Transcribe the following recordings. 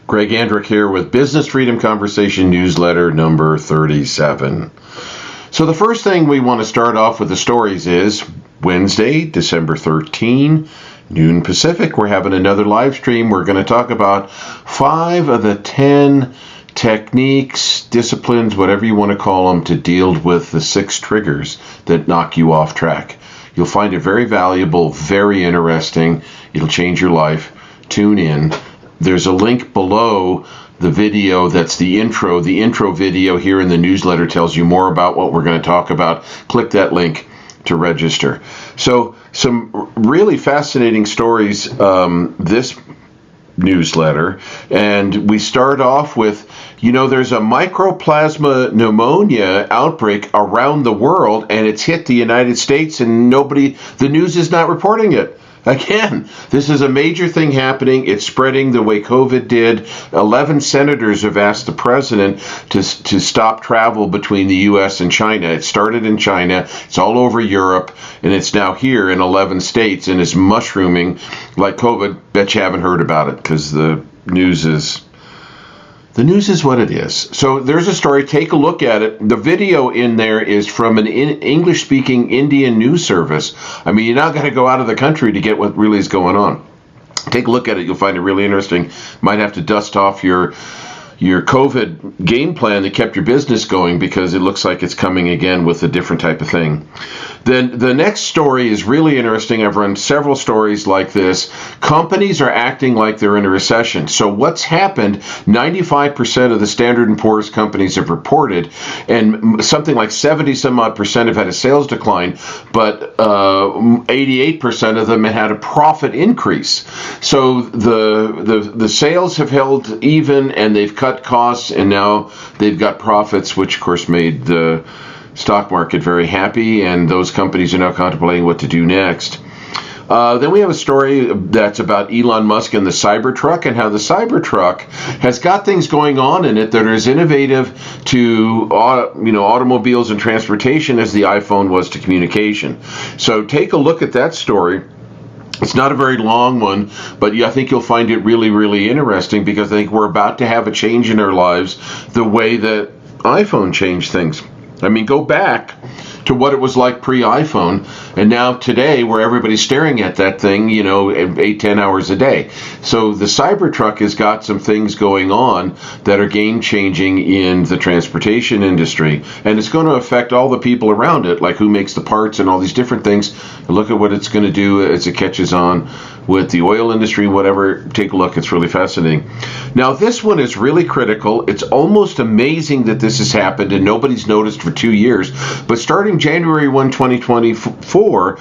Greg Andrick here with Business Freedom Conversation Newsletter number 37. So the first thing we want to start off with the stories is Wednesday, December 13, noon Pacific. We're having another live stream. We're going to talk about 5 of the 10 techniques, disciplines, whatever you want to call them, to deal with the 6 triggers that knock you off track. You'll find it very valuable, very interesting. It'll change your life. Tune in. There's a link below the video that's the intro. The intro video here in the newsletter tells you more about what we're going to talk about. Click that link to register. So some really fascinating stories this newsletter. And we start off with, there's a mycoplasma pneumonia outbreak around the world, and it's hit the United States, and the news is not reporting it. Again, this is a major thing happening. It's spreading the way COVID did. 11 senators have asked the president to stop travel between the U.S. and China. It started in China. It's all over Europe, and it's now here in 11 states, and it's mushrooming like COVID. Bet you haven't heard about it because the news is what it is. So there's a story. Take a look at it. The video in there is from an English-speaking Indian news service. I mean, you're not going to go out of the country to get what really is going on. Take a look at it. You'll find it really interesting. Might have to dust off your COVID game plan that kept your business going, because it looks like it's coming again with a different type of thing. Then the next story is really interesting. I've run several stories like this. Companies are acting like they're in a recession. So what's happened, 95% of the Standard & Poor's companies have reported, and something like 70-some-odd% have had a sales decline, but 88% of them had a profit increase. So the sales have held even, and they've cut costs, and now they've got profits, which of course made the stock market very happy, and those companies are now contemplating what to do next. Then we have a story that's about Elon Musk and the Cybertruck, and how the Cybertruck has got things going on in it that are as innovative to automobiles and transportation as the iPhone was to communication. So take a look at that story. It's not a very long one, but I think you'll find it really, really interesting, because I think we're about to have a change in our lives the way that iPhone changed things. I mean, go back to what it was like pre-iPhone, and now today, where everybody's staring at that thing, 8-10 hours a day. So the Cybertruck has got some things going on that are game-changing in the transportation industry, and it's going to affect all the people around it, like who makes the parts and all these different things. Look at what it's going to do as it catches on with the oil industry, whatever. Take a look. It's really fascinating. Now, this one is really critical. It's almost amazing that this has happened and nobody's noticed for 2 years. But starting January 1, 2024,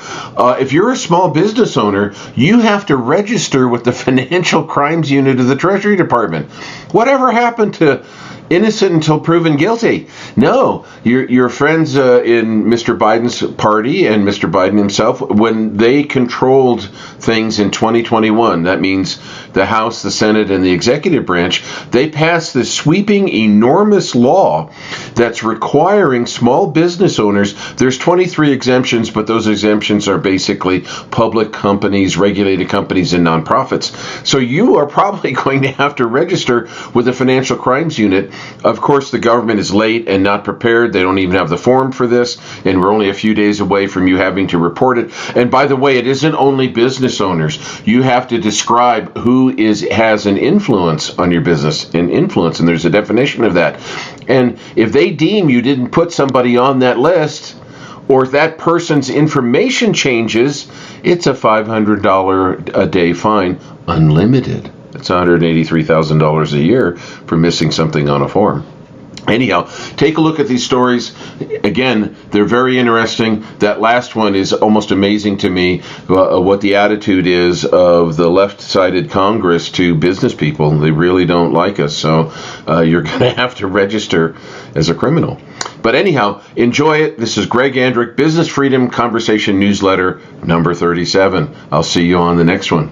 if you're a small business owner, you have to register with the Financial Crimes Unit of the Treasury Department. Whatever happened to innocent until proven guilty? No, your friends in Mr. Biden's party and Mr. Biden himself, when they controlled things in 2021, that means the House, the Senate, and the executive branch, they passed this sweeping, enormous law that's requiring small business owners. There's 23 exemptions, but those exemptions are basically public companies, regulated companies, and nonprofits. So you are probably going to have to register with the Financial Crimes Unit. Of course, the government is late and not prepared. They don't even have the form for this, and we're only a few days away from you having to report it. And by the way, it isn't only business owners. You have to describe who has an influence on your business, and there's a definition of that. And if they deem you didn't put somebody on that list, or if that person's information changes, it's a $500 a day fine, unlimited. It's $183,000 a year for missing something on a form. Anyhow, take a look at these stories. Again, they're very interesting. That last one is almost amazing to me, what the attitude is of the left-sided Congress to business people. They really don't like us, so you're going to have to register as a criminal. But anyhow, enjoy it. This is Greg Andrick, Business Freedom Conversation Newsletter number 37. I'll see you on the next one.